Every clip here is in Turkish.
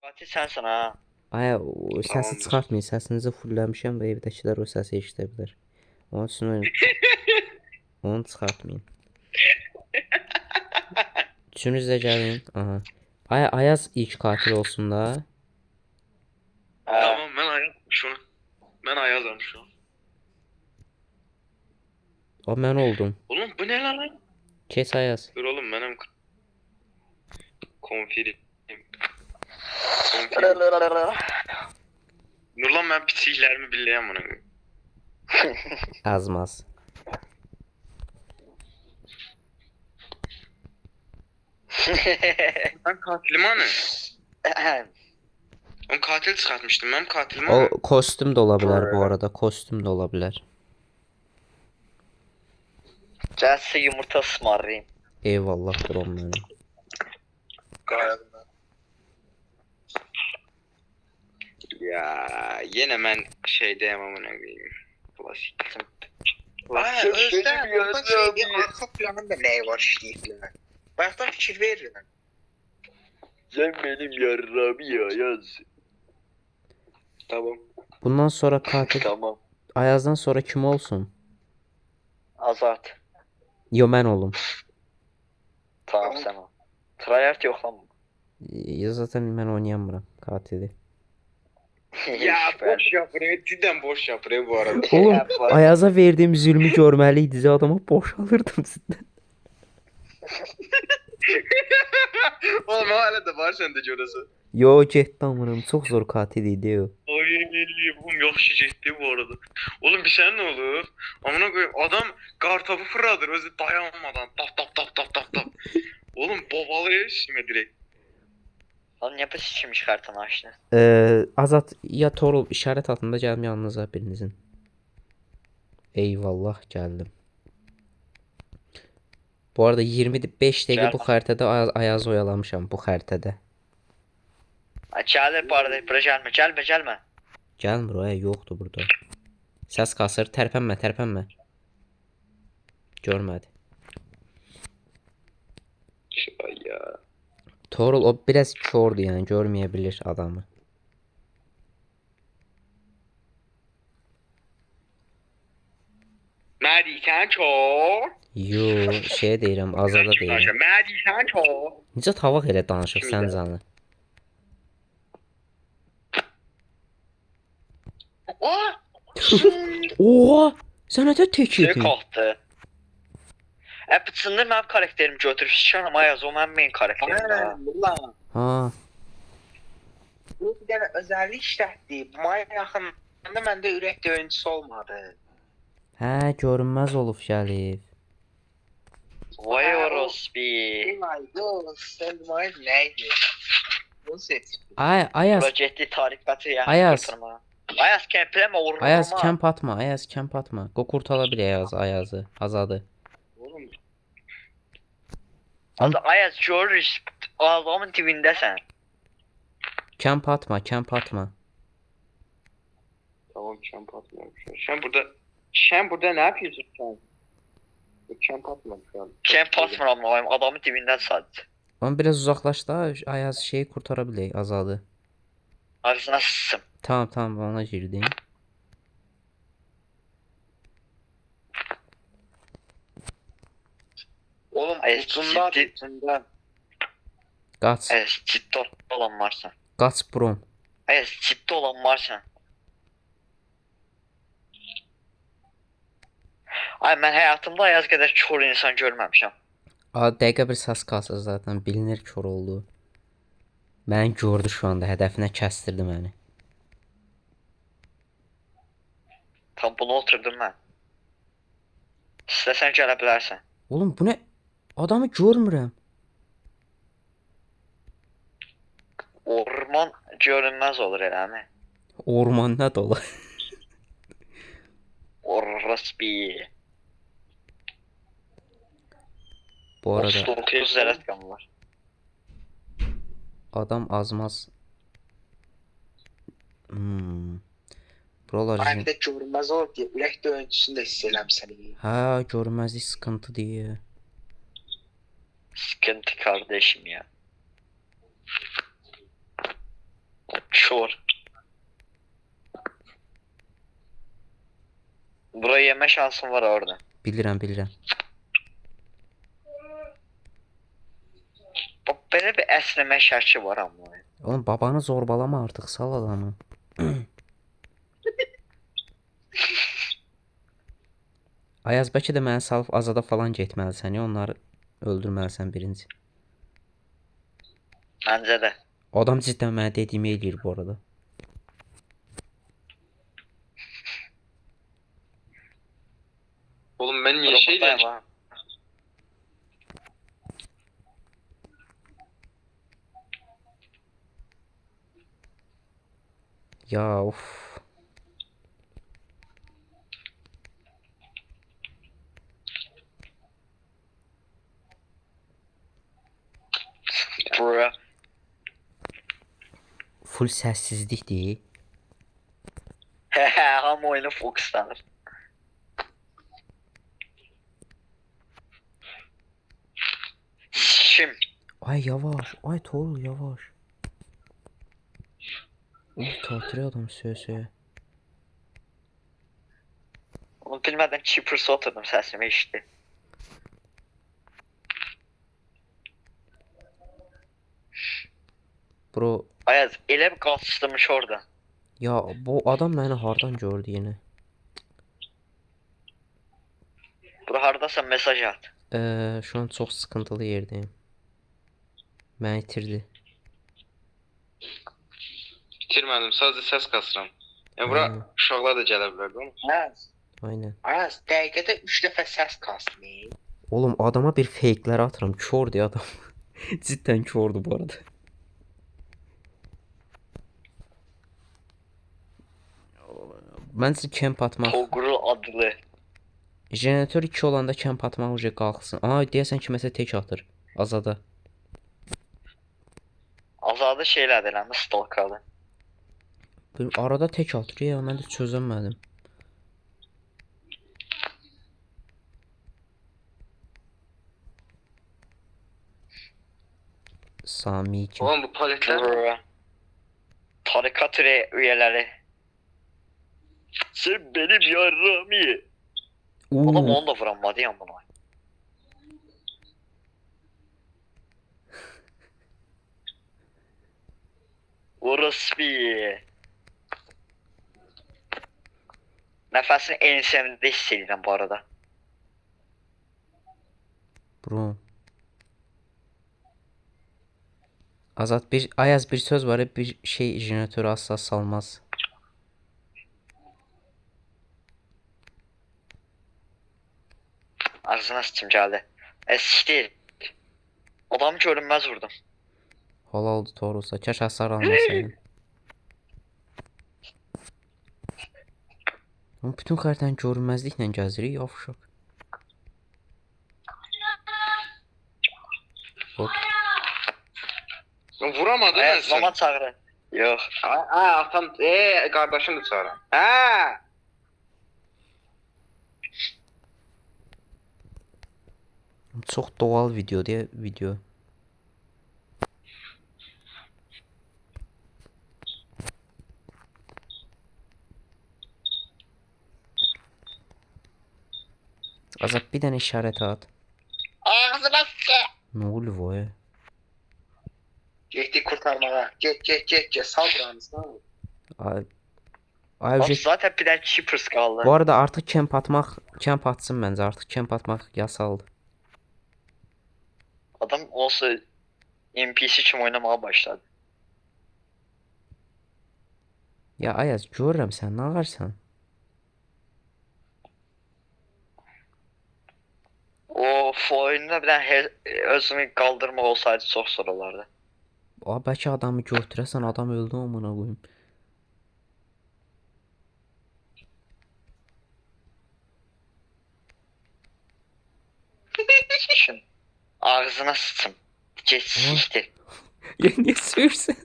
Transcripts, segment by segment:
Fatih sensin ha. Ay o səsi Tamamdır. çıxartmayın. Səsinizi fulləmişəm və evdəkilər o səsi eşidə bilər. Onun üçün onu çıxartmayın. Üçünüz də gəlin. Aha. Ay Ayaz ilk katil olsun da. Tamam ben Ayaz'ım şu an. Ben Ayaz'ım şu an. O mən oldum. Oğlum bu ne lan? Keç Ayaz. Dur oğlum benim konfirim. Nurlan ben piçiklerimi billeyem bunu. Azmaz. Ben katilim hani. Oğlum katil çıkartmıştım ben katilim O hani. kostüm də ola bilər bu arada. Kostüm də ola bilər. Gel size yumurta ısmarlayayım. Eyvallah brom mənim. Gayet. Ya yine ben şey diyemem ona koyayım. Klasik. Özden orada şeydi, arka planında ne var işleyikler. Bayaqdan fikir verirəm. Sen benim yarrağımı yaz. Tamam. Bundan sonra katil Tamam. Ayazdan sonra kim olsun? Azat. Yo mən olum. Tamam sen ol. Tryhard yok lan bu. Ya zaten mən oynayamıram katili. Ya boş yapıyor. Cidden boş yapıyor bu arada. Oğlum Yapma. Ayaz'a verdiğim zülmü görməliydi. Adamı boşalırdım sizdən. Oğlum hala da var sende orası. Yo getdi amınım. Çox zor katil idi o. Ay oğlum yaxşı getdi bu arada. Oğlum bir şey ne olur? Amına koyayım adam kartopu fırladır özü dayanmadan. Tap tap tap tap tap tap. Oğlum babalıyor şimdi direkt. Lan ne pes içmiş kartını açtı. Azat ya Torul işarət altında gəldim yanınıza birinizin. Eyvallah gəldim. Bu arada 25 dəqiqə bu xəritədə Ayaz oyalamışam bu xəritədə. Gelir bu arada bura gelme gelme gelme. Gəlmir o, yoxdur burada. Səs qasır, tərpənmə, tərpənmə. Görmədi. Ay ya. Torul o biraz kördür yəni görməyə bilir adamı. Madi sen çok. Yo, şey deyirəm, Azada deyirəm. Madi sen çok. Necə tavaq elə danışıb sən canı? Oha! Sən nədə tek Şey yedin? kalktı. Bıçında benim karakterimi götürüp sıçanım Ayaz o benim main karakterim ha. Aynen, ulan. Ha, Bu bir dənə özəllik işlətdi. Bu maya yaxınında məndə ürək döyüntüsü olmadı. hə, görünməz olub gəlib. Vay orospi. Ulan, dost, sən bu maya neydi? Bunu seç. Ay, Ayaz, Projekti tarifatı yani. Ayaz. Kurtarma. Ayaz kempleme vurma. Ayaz kemp atma, Ayaz kemp atma. Qoqurtala bir Ayazı, Azadı. Oğlum Ayaz görürüz. Adamın dibindəsən. Kemp atma, kemp atma. tamam çamp atmıyorum şu an. Sen burada ne yapıyorsun sen? Çamp atmam şu an. Kemp atmıram lan adamın dibindən sadəcə. Ama biraz uzaqlaş da Ayaz şeyi qurtara bilək, Azadı. Ağzına sıçsın. Tamam, tamam, ona girdim. Oğlum, Ayaz ucundan, ciddi. ucundan. Qaç, Ayaz ciddi olan varsa. qaç brom. Ayaz ciddi olan varsa. Ay mən həyatımda Ayaz qədər kör insan görməmişəm. Dəqiqə bir səs qalsın zaten bilinir kör oldu. Məni gördü şu anda, hədəfinə kəstirdi məni. Tam bunu oturdum mən. İstəsən gələ bilərsən. Oğlum bu ne? Adamı görmürəm. Orman görünməz olur eləmi? Ormanda dolu. Orospi. Bu arada 39 zərət var. adam azmaz. Buralar izin. Məndə görünməz olur deyə ürək döyüntüsünü də hiss eləmsən. Ha, görmezlik sıkıntı diye. Sıkıntı kardeşim ya. Kör. Burayı yeme şansın var orada. Bilirəm, bilirəm. Bak belə bir əsnəmə şərti var amma. Oğlum babanı zorbalama artıq, sal adamı. Ayaz bəlkə də məni salıb azada falan getməlisən, ya onları öldürməlisən birinci. Məncə də. Adam cidden mənə dediyimi eləyir bu arada. Oğlum ben niye şey Robotdayım dedim? ha. Ya of. Bro. Full səssizlikdir. Hamı oyunu fokuslanır. Kim? Ay yavaş. Ay Toğrul yavaş. Uf tatlı adam söyle. Onu bilmədən Cheapers'a oturdum, səsimi eşitdi. Bro. Ayaz, elə bir qaçışdırmış orada. Ya bu adam məni hardan gördü yine? Bura hardasan mesaj at. Şu an çok sıkıntılı yerdeyim. Məni itirdi. Bitirmedim, sadece ses kasıram. Ya bura Hmm. uşaqlar da gələ bilər, değil mi? Ayaz. Aynen. Ayaz dəqiqədə 3 dəfə səs kasmı. Oğlum adama bir fake'ler atıram. Kördü adam. Cidden kördü bu arada. Bence camp atmaq. Toğrul adlı. Jeneratör 2 olanda camp atmaq uca qalxsın. Aa deyəsən ki məsələ tek atır. Azada. Azadı şeylədir lan, stalkadı. Bir arada tek atır ya, mən də çözəmədim. Sami kim? Oğlum bu paletler Bro. Tarikat üyeleri. Sen benim yarrağımı ye. Oğlum Uuu. onu da vuramadı ya buna. Orası bir. Nəfəsini ensemdə hiss edirəm bu arada. Bro. Azat bir Ayaz bir söz var ya, bir şey jeneratörü asla salmaz. Ağzına sıçım geldi. Siktir. Adam görünmez vurdum. Halaldı Toros'a. Kaş hasar almasaydın. Ama bütün xəritəni görünməzliklə gəzirik, yavşaq. Hop. vuramadı ben sen. Zaman çağırın. Yok. Ha atam, kardeşim de çağıran. Ha. Çox doğal video deyə video. Azat bir dənə işarət at. Ağzına s***. Nə oldu vay? Getdik kurtarmağa. Get. Sal buranı, sal. Ay. Bak, Ay zaten bir tane Cheapers kaldı. bu arada artıq camp atsın məncə. Artıq camp atmaq yasaldır. Adam olsa NPC kim oynamaya başladı. Ya Ayaz görürəm sən nə ağarsan? Of, oyunda bir tane özümü kaldırma olsaydı çok zor olardı. Aa bəlkə adamı götürəsən, adam öldü amına qoyum. Şimdi ağzına sıçım. Geç siktir. Ya niyə söyürsən?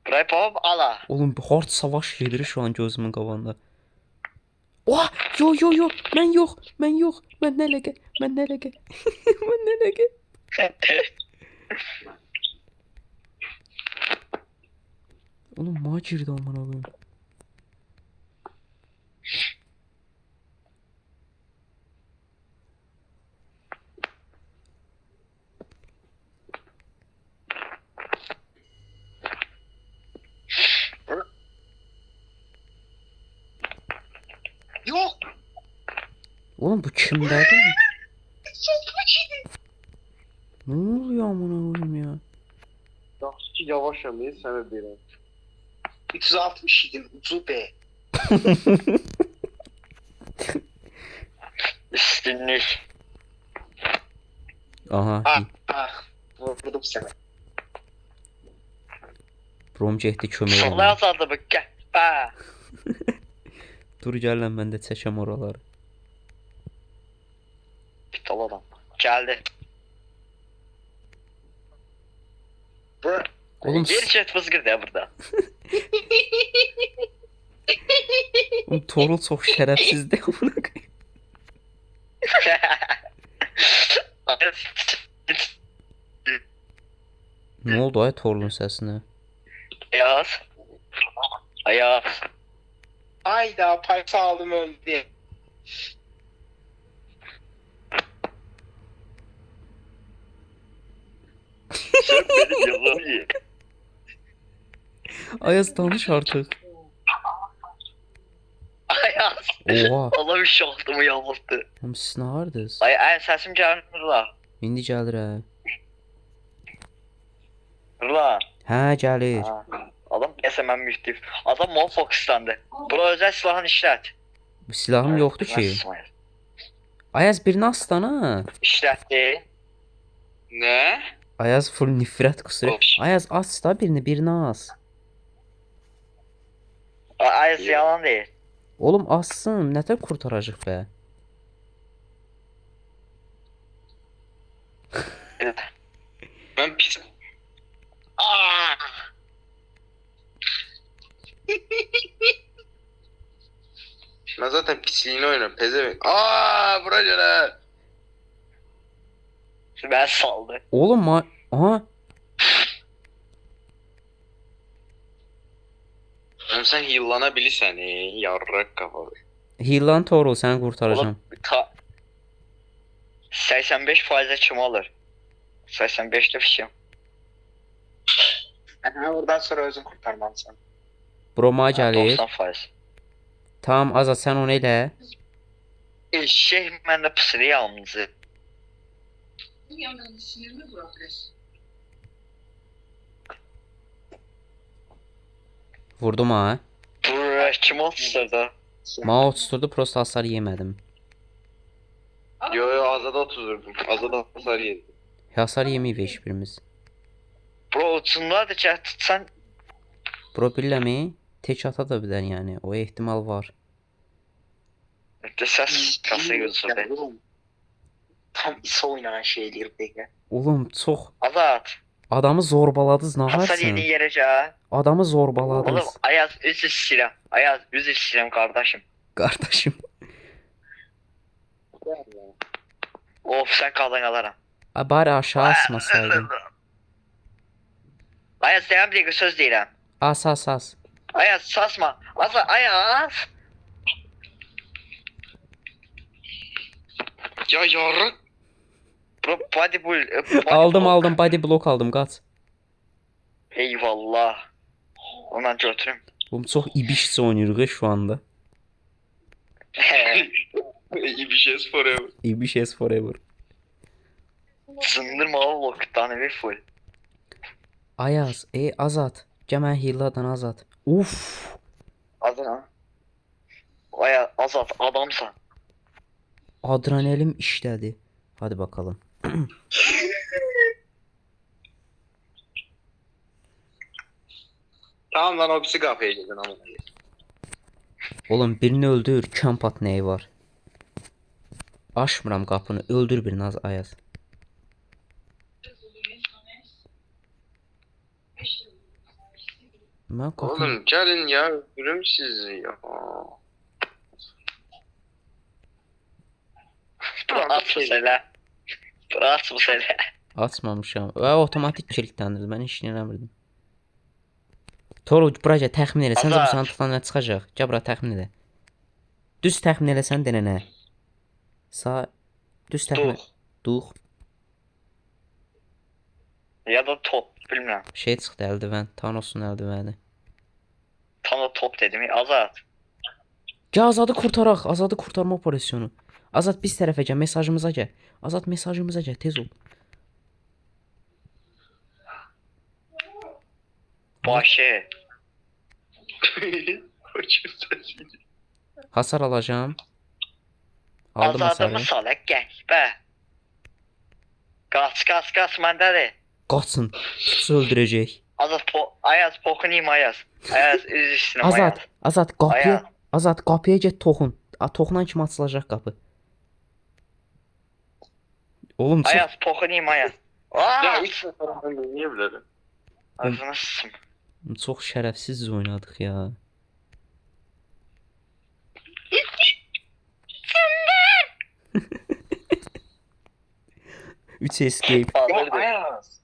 Burayı babam ala. Oğlum bir hard savaş gedir şu an gözümün qabağında. Oha! Yo! Mən yox. Mən nə ləqə? Mən nə ləqə? Oğlum ma girdi amına koyayım. Yok. Oğlum bu kimdədir? Ne oluyor amına koyayım ya? Yaxşı ki yavaş yemeyi sənə deyirəm. 360 idim ucube. Üstünlük. Aha, Ah ah. Vurdum seni. Brom getdi kömək Sola eləməyə. yazardı bu. Gel. Ha. Dur gəl lan mən də çəkəm oraları. Pitol adam. Geldi. Bro. Oğlum, Geri çet fızgırdı ya burada. oğlum Torul çox şərəfsizdir amına koyayım. Ne oldu ay Torul'un səsinə? Ayaz. Ayaz. Ayda parça aldım öldü. Sen beni yıllar Ayaz danış artıq. Ayaz. Oha. Allah bir şey oldu mu yalvardı. Oğlum siz nə hardınız? Ay sesim gelmiyor la. İndi gəlir hə. La. Hə, gəlir. Ha. Adam neyse ben müftüm. Adam Mon Fox'tandı. Bura özel silahını işlet. Bu silahım yoxdur ki. Ayaz birini astana. İşletti. Nə? Ayaz full nifrət qusuru. Ayaz as da birini as. Ayaz yalan değil. Oğlum assın, nətər qurtaracaq be? Mən pis. Aa! Mən zaten pisliyini oynarım. Pezevenk. Aa, bura gələ. Ben saldı. Oğlum aha, Oğlum sən hillana bilirsən, yarraq qafalı. Hillan Torul səni qurtaracağam. Oğlum 85% kim alır? 85'te fişim. Yani oradan sonra özün kurtarmalısın. Broma gəlir. 90%. Tamam Azad sən onu elə. Şey məndə pısırı yalnızı. Vurdum ha. Brrr, kim olsaydı? Ma tuturdu prosta hasar yemədim. Yo, Azada 30 vurdum. Azada hasar yedi. Hasar yeməyib heç birimiz. Bro ucundadır ki tutsan. Bro billəmi? Tek ata da bilər yəni. O ehtimal var. De ses kası gözüdür. Tam ISO oynanan şeydir peki. Oğlum çox Azat. adamı zorbaladınız nə Hasar varsın? yedin yerəcə. Adamı Oğlum zorbaladınız. Ayaz üzr istəyirəm. Ayaz üzr istəyirəm qardaşım. Qardaşım. Of sən qadın alaram. A bari aşağı asmasaydın. Ayaz deyəm bir söz deyirəm. As. Ayaz sasma. Ayaz. Ya yarraq. Bro body bull. Aldım body block aldım qaç. Eyvallah. Ondan götürüm. Oğlum çox ibişçi oynayırıq şu anda. İbişes forever. İbiş forever. Sındırmalı loktan evi full. Ayaz, Azad. Gəl mən hilladan Azad. Uf. Adına. Ayaz Azat adamsan. Adrenalim işlədi. Hadi bakalım. Tamam lan o pisi qapıya gedin ama. Oğlum birini öldür. Kampat neyi var? Açmıram qapını. Öldür birini Ayaz. Mən qapını... Oğlum gelin ya, öldürüm sizi ya. Bırak bu sene. Bırak bu sene. Açmamışam. Və otomatik kilidlənirdi. Mən heç nə eləmirdim. Toru bura gəl təxmin elə. Səncə bu Azad. sandıqdan nə çıxacaq? Gəl bura təxmin elə. Düz təxmin eləsən denə nə? Sağ düz təxmin. Duh. Duh. Ya da top. Bilmirəm. Şey çıxdı əldiven. Thanos'un əldivəni. Tam da top dedim. Azad. Gəl Azadı kurtaraq. Azadı kurtarma operasyonu. Azad biz tərəfə gəl. Mesajımıza gəl. Azad mesajımıza gəl. Tez ol. Başı. Koçum səsini. Hasar alacağım. Aldım Azadımı hasarı. salak gəl. Bə. Qaç məndədir. Qaçın. Tutsa öldürəcək. Azad Ayaz poxunayım Ayaz. Ayaz üz üstünə Azad. Azad qapıya. Ayaz. Azad qapıya get toxun. Toxunan kimi açılacaq qapı. Oğlum çox Ayaz poxunayım Ayaz. Ya Aa! 3 səfər mən niyə bilərəm? Ağzını sıçım. Çox şərəfsiz oynadıq ya. Üç escape. Ya Alırdı. Ayaz.